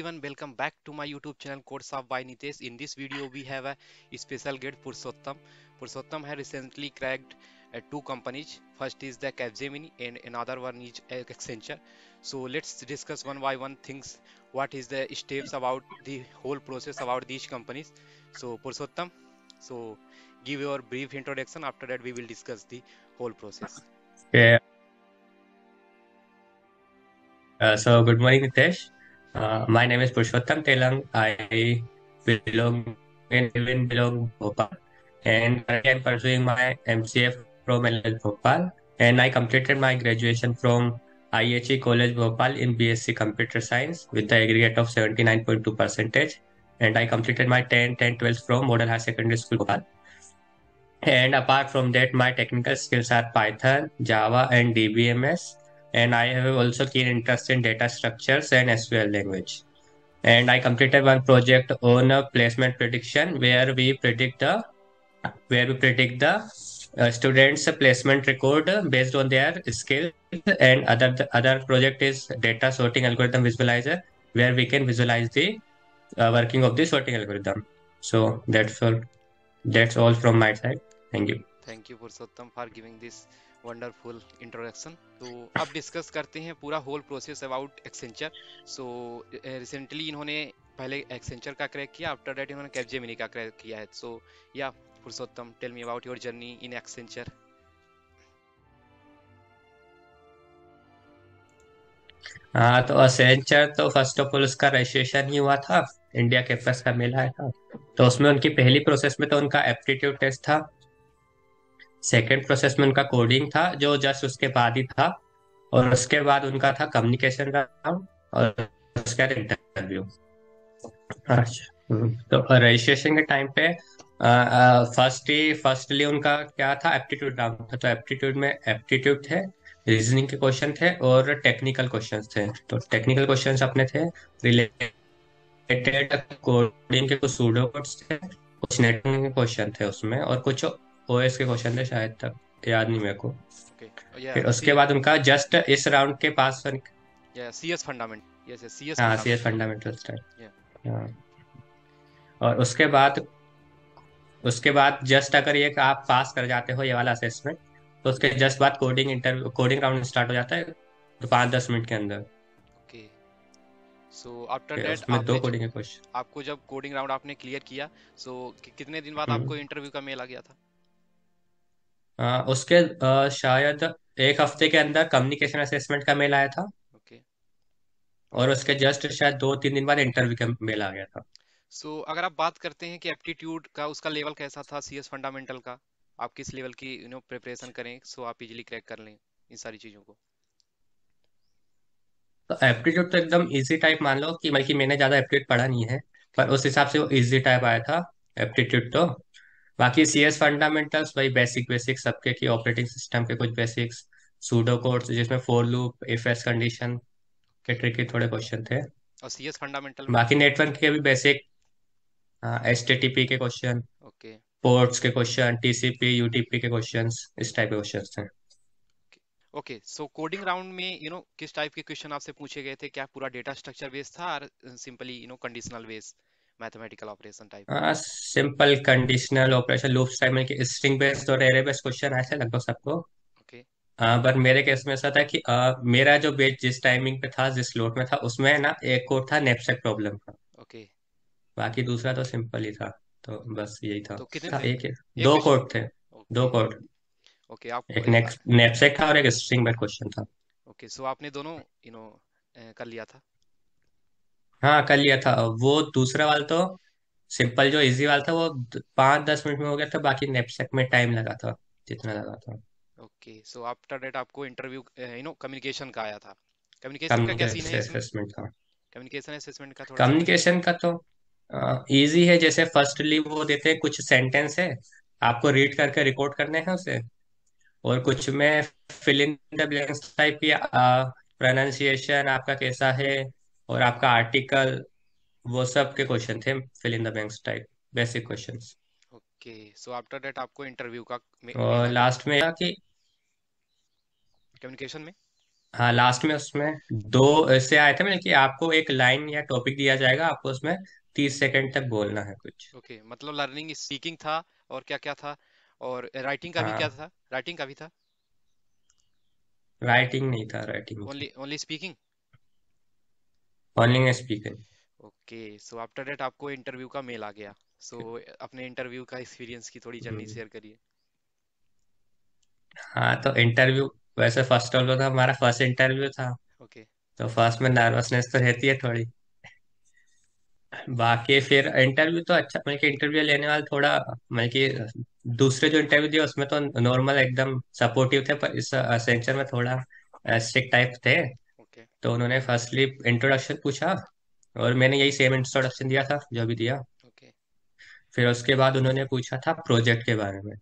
everyone, welcome back to my YouTube channel Codes of by Nitesh. In this video, we have a special guest Purushottam. Purushottam has recently cracked two companies. First is the Capgemini and another one is Accenture. So let's discuss one by one things. What is the steps about the whole process about these companies? So Purushottam, so give your brief introduction. After that, we will discuss the whole process. Okay, so good morning, Nitesh. My name is Purushottam Telang. I belong belong Bhopal, and currently I'm pursuing my MCA from LL Bhopal, and I completed my graduation from IHE College Bhopal in BSc Computer Science with the aggregate of 79.2 percentage, and I completed my 10th and 12th from Model High Secondary School Bhopal. And apart from that, my technical skills are Python, Java, and DBMS. And I have also keen interest in data structures and SQL language. And I completed one project on a placement prediction where we predict the students' placement record based on their skills. And the other project is data sorting algorithm visualizer, where we can visualize the working of the sorting algorithm. So that's all from my side. Thank you. Thank you Purushottam for giving this wonderful introduction. तो अब discuss करते हैं पूरा whole process about Accenture. So recently इन्होंने पहले Accenture का crack किया, after that इन्होंने कैपजेमिनी का क्रैक किया है। So yeah Purushottam, tell me about your journey in Accenture. हाँ, तो असेंचर तो फर्स्ट ऑफ ऑल उसका रजिस्ट्रेशन ही हुआ था। इंडिया कैंपस का मेला आया था, तो उसमें उनकी पहली प्रोसेस में तो उनका एप्टीट्यूड टेस्ट था। सेकंड प्रोसेस में उनका कोडिंग था, जो जस्ट उसके बाद ही था। और उसके बाद उनका था कम्युनिकेशन राउंड, और उसके बाद इंटरव्यू। अच्छा। तो रजिस्ट्रेशन के टाइम पे फर्स्टली उनका क्या था, एप्टीट्यूड राउंड था। तो एप्टीट्यूड में एप्टीट्यूड थे, रीजनिंग के क्वेश्चन थे और टेक्निकल क्वेश्चंस थे। तो टेक्निकल क्वेश्चंस अपने थे रिलेटेड कोडिंग के, कुछ सूडो कोड्स थे, कुछ नेटवर्किंग के क्वेश्चन थे उसमें, और कुछ ओएस के क्वेश्चन थे, शायद तक याद नहीं मेरे को। ओके, या फिर सी उसके बाद उनका जस्ट इस राउंड के पास। या सीएस फंडामेंट, यस सीएस हाँ, C S fundamental. Fundamentals type. या हाँ। और उसके बाद जस्ट अगर ये आप पास कर जाते हो ये वाला असेसमेंट, तो उसके जस्ट बाद कोडिंग राउंड स्टार्ट हो जाता है, तो 5-10 मिनट के अंदर। ओके, सो आफ्टर फिर दैट उसमें दो आपने कोडिंग के क्वेश्चन। आपको जब कोडिंग राउंड आपने क्लियर किया, सो कितने दिन बाद आपको इंटरव्यू का मेल आ गया था? उसके शायद एक हफ्ते के अंदर कम्युनिकेशन असेसमेंट का मेल आया था, ओके, और उसके जस्ट शायद 2-3 दिन बाद इंटरव्यू का मेल आ गया था। सो अगर आप बात करते हैं कि एप्टीट्यूड का उसका लेवल कैसा था, सीएस फंडामेंटल का, आप किस लेवल की प्रिपरेशन करें सो आप इजीली क्रैक कर लें इन सारी चीजों को? तो एप्टीट्यूड तो एकदम इजी टाइप मान लो, कि बल्कि मैंने ज्यादा एप्टीट्यूड पढ़ा नहीं है, पर उस हिसाब से वो इजी टाइप आया था एप्टीट्यूड तो। बाकी सीएस फंडामेंटल्स भाई बेसिक बेसिक सबके, की ऑपरेटिंग सिस्टम के कुछ बेसिक्स, सूडो कोड्स जिसमें for loop, if else condition के ओके, ट्रिकी थोड़े क्वेश्चन थे। और सीएस फंडामेंटल में? बाकी नेटवर्क के भी बेसिक, एचटीटीपी के क्वेश्चन, ओके, पोर्ट्स के क्वेश्चन, टीसीपी यूटीपी के क्वेश्चंस, इस टाइप के क्वेश्चंस थे। ओके, सो कोडिंग राउंड में किस टाइप के क्वेश्चन आपसे पूछे गए थे? क्या पूरा डेटा स्ट्रक्चर बेस्ड था और simply conditional based mathematical operation type? Simple conditional operation, loops type में स्ट्रिंग बेस्ड और एरे बेस्ड क्वेश्चन आए थे लगभग सबको। ओके, पर मेरे केस में ऐसा था कि मेरा जो बेस जिस टाइमिंग पे था, जिस स्लॉट में था, उसमें ना एक कोड था नेपसेक प्रॉब्लम का। ओके, बाकी दूसरा तो सिंपल ही था। तो बस यही था। तो कितने था दिन? एक एक दो क्वेश्चन? कोड थे। दो ओके, कोड। ओके, आप एक नेक्स्ट नेपसेक था और एक स्ट्रिंग बेस्ड क्वेश्चन था। ओके, सो आपने दोनों कर लिया था? हाँ, कर लिया था। वो दूसरा वाला तो सिंपल, जो इजी वाला था वो 5-10 मिनट में हो गया था। बाकी नेपसेक में टाइम लगा था, जितना लगा था। ओके, सो आफ्टर दैट आपको इंटरव्यू कम्युनिकेशन का आया था। कम्युनिकेशन का क्या सीन है कम्युनिकेशन इसमें? असेसमेंट था। कम्युनिकेशन असेसमेंट का थोड़ा सा बताइए। कम्युनिकेशन का तो इजी है। जैसे फर्स्टली वो देते हैं कुछ सेंटेंस है, आपको रीड करके रिकॉर्ड करने हैं उसे। और कुछ में fill in the blanks type की, प्रोनाउंसिएशन आपका कैसा है, और आपका आर्टिकल, वो सब के क्वेश्चन थे, fill in the blanks type, basic questions. Okay, so after that आपको इंटरव्यू का मेल और आ गया लास्ट में था कि कम्युनिकेशन में? हाँ, लास्ट में उसमें दो ऐसे आए थे, मतलब कि आपको एक लाइन या टॉपिक दिया जाएगा, आपको उसमें 30 सेकंड तक बोलना है कुछ। ओके, मतलब लर्निंग स्पीकिंग था, और क्या क्या था, और राइटिंग का भी क्या हाँ, था? राइटिंग का भी था? राइटिंग नहीं था, राइटिंग नहीं था। Only only speaking? Only speaking. Okay, so after that आपको इंटरव्यू का मेल आ गया। सो अपने इंटरव्यू का एक्सपीरियंस की थोड़ी जर्नी शेयर करिए। हाँ, तो इंटरव्यू, वैसे फर्स्ट ऑफ ऑल था, हमारा फर्स्ट इंटरव्यू था। ओके। तो फर्स्ट में नर्वसनेस तो रहती है थोड़ी। बाकी फिर इंटरव्यू तो अच्छा, मतलब कि इंटरव्यू लेने वाला थोड़ा, मतलब कि दूसरे जो इंटरव्यू दिए उसमें तो नॉर्मल एकदम सपोर्टिव थे, पर इस असेंचर में थोड़ा स्ट्रिक्ट टाइप थे। ओके। तो उन्होंने फर्स्टली इंट्रोडक्शन पूछा, और मैंने यही सेम इंट्रोडक्शन दिया था जो भी दिया। ओके। फिर उसके बाद उन्होंने पूछा था प्रोजेक्ट के बारे में,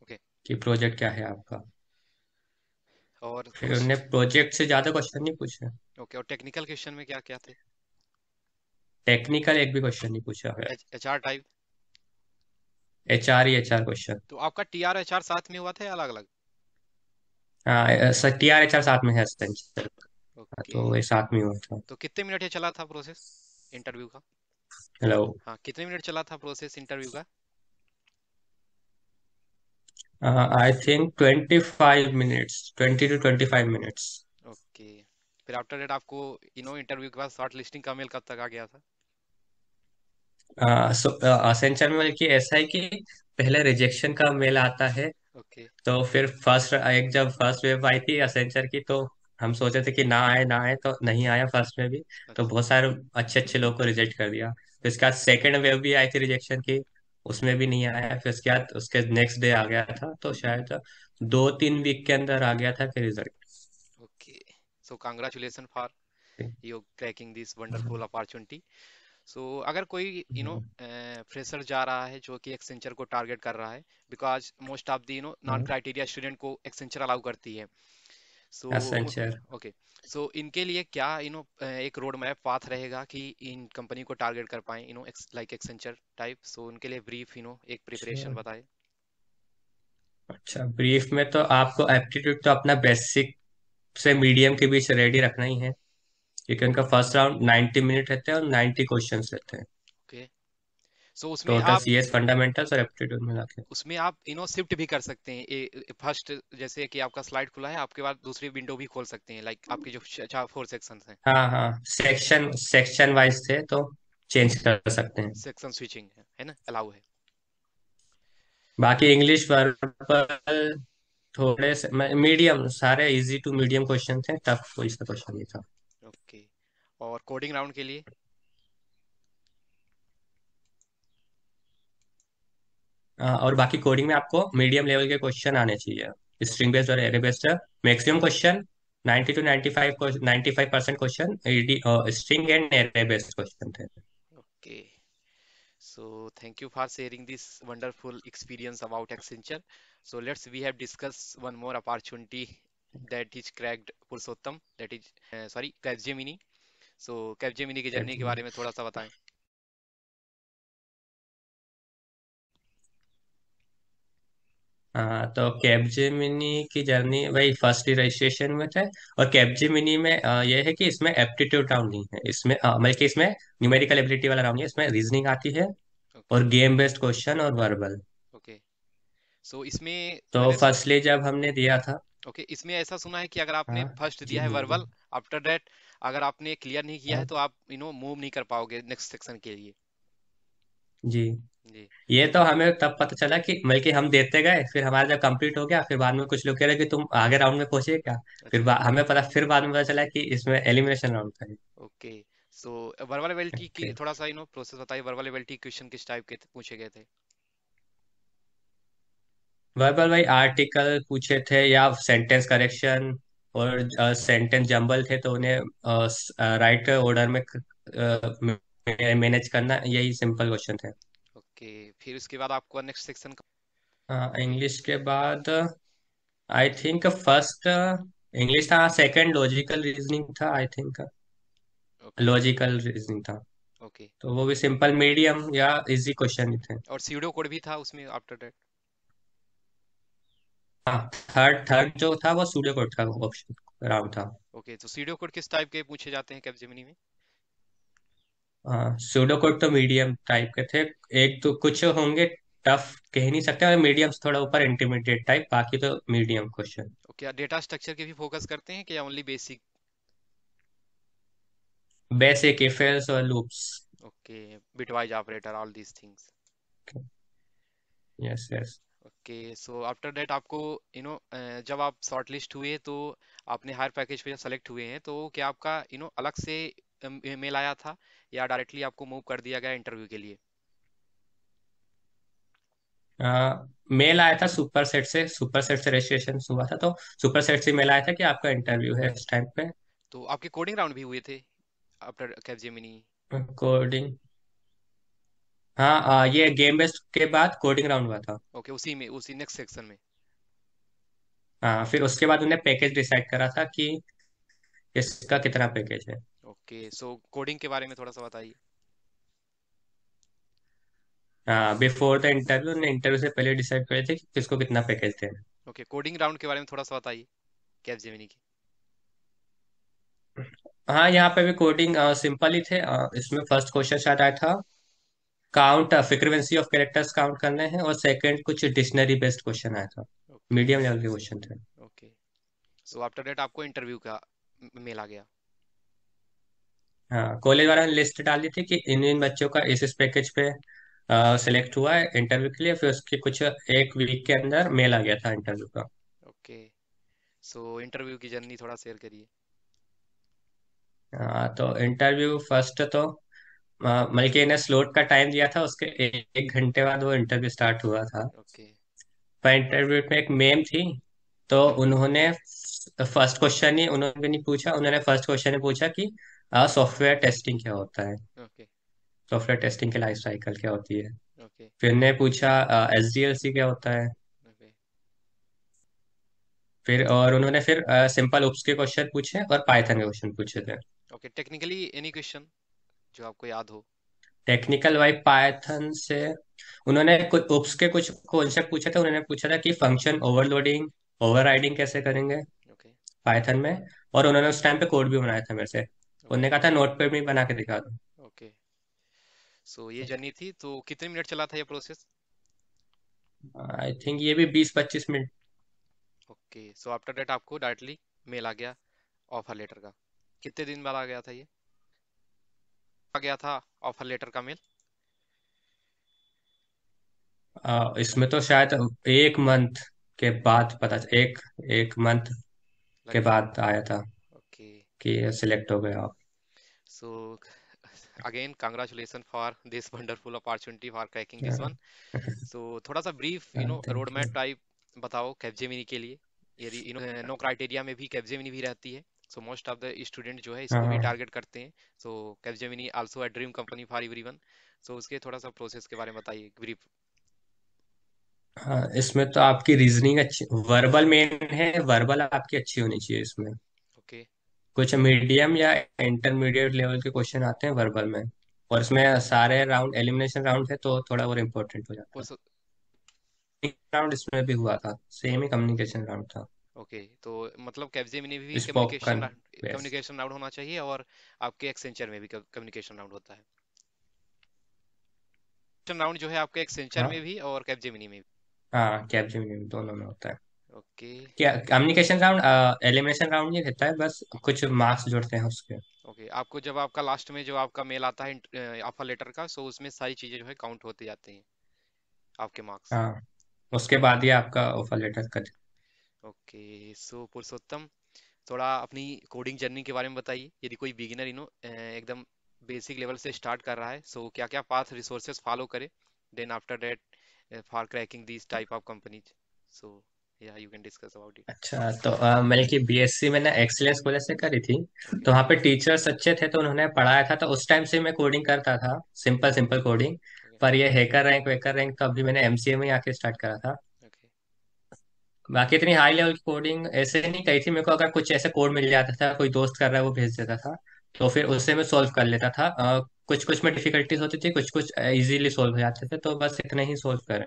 ओके। कि प्रोजेक्ट क्या है आपका। और फिर उस उन्होंने प्रोजेक्ट से ज्यादा क्वेश्चन नहीं पूछे। ओके, और टेक्निकल क्वेश्चन में क्या क्या थे? टेक्निकल एक भी क्वेश्चन नहीं पूछा है। H R type? HR ही HR क्वेश्चन। तो आपका टी आर एच आर साथ में हुआ था या अलग अलग? हाँ सर, TR HR साथ में है Accenture का, ओके। तो ये साथ में हुआ था। तो कितने मिनट ये चला था प्रोसेस इंटरव्यू का? हेलो। हाँ, कितने मिनट चला था प्रोसेस इंटरव्यू का? I think 25 minutes, 20 to 25 minutes. Okay. फिर आफ्टर दैट आपको इंटरव्यू के बाद शॉर्ट लिस्टिंग का मेल कब तक आ गया था? सो असेंचर में मतलब कि ऐसा है कि पहले रिजेक्शन का मेल आता है। ओके। तो फिर जब फर्स्ट वेव आई थी असेंचर की, तो हम सोचे थे कि ना आए ना आए, तो नहीं आया फर्स्ट में भी। तो अच्छा। बहुत सारे अच्छे अच्छे लोगों को रिजेक्ट कर दिया। फिर इसके बाद सेकेंड वेव भी आई थी रिजेक्शन की, उसमें भी नहीं आया। फिर उसके बाद उसके नेक्स्ट डे आ गया था, तो शायद 2-3 वीक के अंदर आ गया था फिर result. Okay, so congratulation for you cracking this wonderful opportunity. So अगर कोई फ्रेशर जा रहा है जो कि एक्सेंचर को टारगेट कर रहा है, because most of the non criteria student को एक्सेंचर अलाउ करती है। सो असेंचर। ओके, सो इनके लिए क्या एक रोड मैप पाथ रहेगा कि इन कंपनी को टारगेट कर पाए, लाइक एक्सेंचर टाइप? सो उनके लिए ब्रीफ एक प्रिपरेशन बताए। अच्छा, ब्रीफ में तो आपको एप्टीट्यूड तो अपना बेसिक से मीडियम के बीच रेडी रखना ही है, क्योंकि उनका फर्स्ट राउंड 90 मिनट रहते हैं और 90 क्वेश्चंस रहते हैं। ओके, सो उसमें टोटल आप CS फंडामेंटल्स और एप्टीट्यूड मिला के। शिफ्ट भी कर सकते हैं। फर्स्ट, जैसे कि आपका स्लाइड खुला है, आपके बाद दूसरी विंडो भी खोल सकते हैं, लाइक आपके जो 4 सेक्शन हैं। हाँ हाँ, सेक्शन सेक्शन वाइज थे तो चेंज कर सकते हैं। सेक्शन स्विचिंग है ना, अलाउ है? बाकी इंग्लिश वर्बल थोड़े से मीडियम, सारे इजी टू मीडियम क्वेश्चन थे, टफ कोई सा क्वेश्चन नहीं था। ओके, और कोडिंग राउंड के लिए? और बाकी कोडिंग में आपको मीडियम लेवल के क्वेश्चन आने चाहिए, स्ट्रिंग ओके। बेस्ड और array based. Maximum question 90 to 95% question string and array based question थे। Okay, so thank you for sharing this wonderful experience about Accenture. So let's we have discussed one more opportunity that is cracked Purushottam, that is sorry, Capgemini. So Capgemini की journey के बारे में थोड़ा सा बताएं। हाँ, तो कैपजेमिनी की जर्नी वही फर्स्ट रजिस्ट्रेशन में थे। और कैपजेमिनी में ये है कि इसमें एप्टीट्यूड राउंड नहीं है, इसमें मतलब कि इसमें न्यूमेरिकल एबिलिटी वाला राउंड नहीं है, इसमें रीजनिंग आती है ओके। और गेम बेस्ड क्वेश्चन और वर्बल। ओके, सो इसमें तो मैंने फर्स्टली जब हमने दिया था। ओके, इसमें ऐसा सुना है कि अगर आपने हाँ फर्स्ट जी दिया है बोलिए। वर्बल, आफ्टर दैट अगर आपने क्लियर नहीं किया है हाँ तो आप मूव नहीं कर पाओगे नेक्स्ट सेक्शन के लिए। जी, जी। ये तो हमें तब पता चला कि मतलब कि हम देते गए, फिर हमारा जब कंप्लीट हो गया, फिर बाद में कुछ लोग कह रहे कि तुम आगे राउंड में पहुंचे क्या। अच्छा। हमें पता, फिर बाद में पता चला कि इसमें एलिमिनेशन राउंड था ये। ओके, सो वर्बल एबिलिटी की Okay. थोड़ा सा प्रोसेस बताइए। वर्बल एबिलिटी क्वेश्चन किस टाइप के पूछे गए थे? वर्बल भाई आर्टिकल पूछे थे या सेंटेंस करेक्शन, और सेंटेंस जंबल थे तो उन्हें राइट ऑर्डर में मैनेज करना, यही सिंपल क्वेश्चन थे। ओके, फिर उसके बाद आपको नेक्स्ट सेक्शन का? इंग्लिश के बाद आई थिंक फर्स्ट इंग्लिश था, सेकंड लॉजिकल रीजनिंग था I think. Okay. Logical reasoning था। ओके, तो वो भी सिंपल मीडियम या इजी क्वेश्चन ही थे। और सीडो कोड भी था उसमें आफ्टर दैट? हाँ, थर्ड थर्ड जो था वो सूडो कोड का ऑप्शन राउंड था। ओके, तो सीडो कोड किस टाइप के पूछे जाते हैं कैपजेमिनी में? हाँ, सूडो कोड तो मीडियम टाइप के थे। एक तो कुछ होंगे टफ, कह नहीं सकते, और मीडियम से थोड़ा ऊपर इंटरमीडिएट टाइप, बाकी तो मीडियम क्वेश्चन। क्या डेटा स्ट्रक्चर के भी फोकस करते हैं कि या only basic? Basic if else और loops. Okay, bitwise operator, all these things. Yes yes. Okay, so after that आपको जब आप शॉर्ट लिस्ट हुए तो आपने हायर पैकेज पे सेलेक्ट हुए हैं, तो क्या आपका अलग से मेल आया था या डायरेक्टली आपको मूव कर दिया गया इंटरव्यू के लिए? मेल आया था सुपर सेट से, सुपर सेट से रजिस्ट्रेशन हुआ था, तो सुपर सेट से मेल आया था कि आपका इंटरव्यू है इस टाइम पे। तो आपके कोडिंग राउंड भी हुए थे आफ्टर कैपजेमिनी? कोडिंग, हाँ, ये गेम बेस्ड के बाद कोडिंग राउंड हुआ था। ओके, उसी में, उसी नेक्स्ट सेक्शन में? हाँ, फिर उसके बाद उन्हें पैकेज डिसाइड करा था कि इसका कितना पैकेज है। ओके, सो कोडिंग के बारे में थोड़ा सा बताइए। हाँ, बिफोर द इंटरव्यू ने इंटरव्यू से पहले डिसाइड करे थे कि किसको कितना पैकेज देना ओके, कोडिंग राउंड के बारे में थोड़ा सा बताइए कैपजेमिनी की। है। हाँ, यहाँ पे भी कोडिंग सिंपल ही थे। इसमें फर्स्ट क्वेश्चन शायद आया था, count frequency of characters count करने हैं, और सेकंड कुछ डिक्शनरी बेस्ड क्वेश्चन आया था। ओके। मीडियम लेवल के क्वेश्चन थे। ओके, सो आफ्टर दैट आपको इंटरव्यू का मेल आ गया? हाँ, कॉलेज वाला ने लिस्ट डाली थी कि इन इन बच्चों का इस पैकेज पे सिलेक्ट हुआ है इंटरव्यू के लिए, फिर उसके कुछ एक वीक के अंदर मेल आ गया था इंटरव्यू का। ओके, सो इंटरव्यू की जर्नी थोड़ा शेयर करिए। हाँ, तो इंटरव्यू फर्स्ट तो मलके ने स्लॉट का टाइम दिया था, उसके एक घंटे बाद वो इंटरव्यू स्टार्ट हुआ था। ओके। पर इंटरव्यू में एक मैम थी, तो उन्होंने फर्स्ट क्वेश्चन ही उन्होंने नहीं पूछा, उन्होंने फर्स्ट क्वेश्चन ही पूछा कि सॉफ्टवेयर टेस्टिंग क्या होता है, ओके। सॉफ्टवेयर टेस्टिंग की लाइफ साइकिल क्या होती है। ओके। फिर ने पूछा SDLC क्या होता है। ओके। फिर और उन्होंने फिर सिंपल उप्स के क्वेश्चन पूछे और पाइथन के क्वेश्चन पूछे थे। ओके, टेक्निकली एनी क्वेश्चन जो आपको याद हो? टेक्निकल वाइज पाइथन से उन्होंने कुछ उप्स के कुछ कॉन्सेप्ट पूछे थे, उन्होंने पूछा था कि फंक्शन ओवरलोडिंग ओवरराइडिंग कैसे करेंगे ओके। पाइथन में। और उन्होंने उस टाइम पे कोड भी बनाया था मेरे से, ओके। उन्होंने कहा था नोट पे भी बना के दिखा दो। ओके, सो ये जर्नी थी, तो कितने मिनट चला था ये प्रोसेस? आई थिंक ये भी 20-25 minute. Okay, so after that आपको डायरेक्टली मेल आ गया ऑफर लेटर का? कितने दिन बाद आ गया था ये, आ गया था ऑफर लेटर का मेल? इसमें तो शायद एक मंथ के बाद पता एक एक मंथ लग के गया? बाद आया था ओके, कि सिलेक्ट हो गए आप। So again congratulation for this wonderful opportunity for cracking this one. हाँ, सो थोड़ा सा brief road thank map you. Type बताओ कैपजेमिनी के लिए। यदि नो क्राइटेरिया में भी कैपजेमिनी भी रहती है, so most of the student जो है इसको भी हाँ टारगेट करते हैं। So Capgemini also a dream company for everyone. So उसके थोड़ा सा प्रोसेस के बारे में बताइए ब्रीफ। हाँ, इसमें तो आपकी रीजनिंग अच्छी, वर्बल मेन है, वर्बल आपकी अच्छी होनी चाहिए इसमें। ओके। कुछ मीडियम या इंटरमीडिएट लेवल के क्वेश्चन आते हैं वर्बल में, और इसमें सारे राउंड एलिमिनेशन राउंड है, तो थोड़ा और इम्पोर्टेंट हो जाता है। राउंड इसमें भी हुआ था, सेम ही कम्युनिकेशन राउंड था। ओके, तो मतलब कैपजेमिनी में भी स्पोकन बेस। कम्युनिकेशन राउंड होना चाहिए, और आपके एक्सेंचर में भी कम्युनिकेशन राउंड होता है? राउंड जो है आपके एक्सेंचर में हाँ भी और कैपजेमिनी में भी? हाँ, कैपजेमिनी में दोनों में होता है। ओके। क्या कम्युनिकेशन राउंड एलिमिनेशन राउंड नहीं रहता है, बस कुछ मार्क्स जुड़ते हैं उसके। ओके, आपको जब आपका लास्ट में जो आपका मेल आता है ऑफर लेटर का, सो उसमें सारी चीजें जो है काउंट होती जाती हैं, आपके मार्क्स? हाँ, उसके बाद ही आपका ऑफर लेटर कर। ओके, सो पुरुषोत्तम, थोड़ा अपनी कोडिंग जर्नी के बारे में बताइए। यदि कोई बिगिनर एकदम बेसिक लेवल से स्टार्ट कर रहा है, सो क्या क्या पाथ रिसोर्सेज फॉलो करे then after that for cracking this type of companies? So yeah you can discuss about it. अच्छा, तो मैंने कि BSc मैंने एक्सीलेंस कॉलेज से करी थी, ओके। तो वहाँ पे टीचर्स अच्छे थे, तो उन्होंने पढ़ाया था, तो उस टाइम से मैं कोडिंग करता था, सिंपल सिंपल कोडिंग। ओके। पर ये हैकर रैंक वेकर रैंक तो अभी मैंने MCA में ही आके स्टार्ट करा था। ओके। बाकी इतनी हाई लेवल की कोडिंग ऐसे नहीं कही थी, मेरे को अगर कुछ ऐसे कोड मिल जाता था, कोई दोस्त कर रहा है वो भेज देता था, तो फिर उससे मैं सॉल्व कर लेता था। कुछ कुछ में डिफिकल्टीज होती थी, कुछ कुछ इजीली सॉल्व हो जाते थे, तो बस इतना ही सॉल्व करें।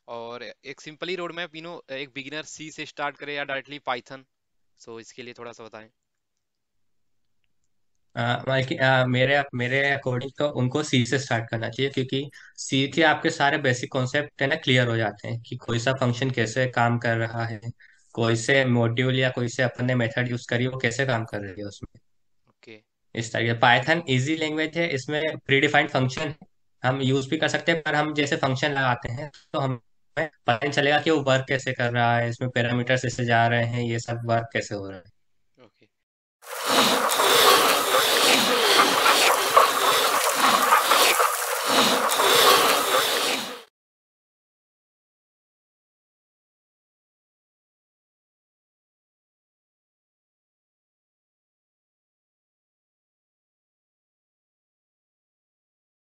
और और एक सिंपली रोड मैप एक बिगिनर सी से स्टार्ट करे या डायरेक्टली पाइथन, सो इसके लिए थोड़ा सा बताएं। बल्कि मेरे मेरे अकॉर्डिंग तो उनको सी से स्टार्ट करना चाहिए, क्योंकि सी के आपके सारे बेसिक कॉन्सेप्ट है ना क्लियर हो जाते हैं कि कोई सा फंक्शन कैसे काम कर रहा है, कोई से मॉड्यूल या कोई से अपन ने मेथड यूज करी वो कैसे काम कर रही है उसमें। ओके। इस तरीके पाइथन इजी लैंग्वेज है, इसमें प्री डिफाइंड फंक्शन है, हम यूज भी कर सकते हैं, पर हम जैसे फंक्शन लगाते हैं तो हमें पता नहीं चलेगा कि वो वर्क कैसे कर रहा है, इसमें पैरामीटर्स ऐसे जा रहे हैं, ये सब वर्क कैसे हो रहा है। ओके।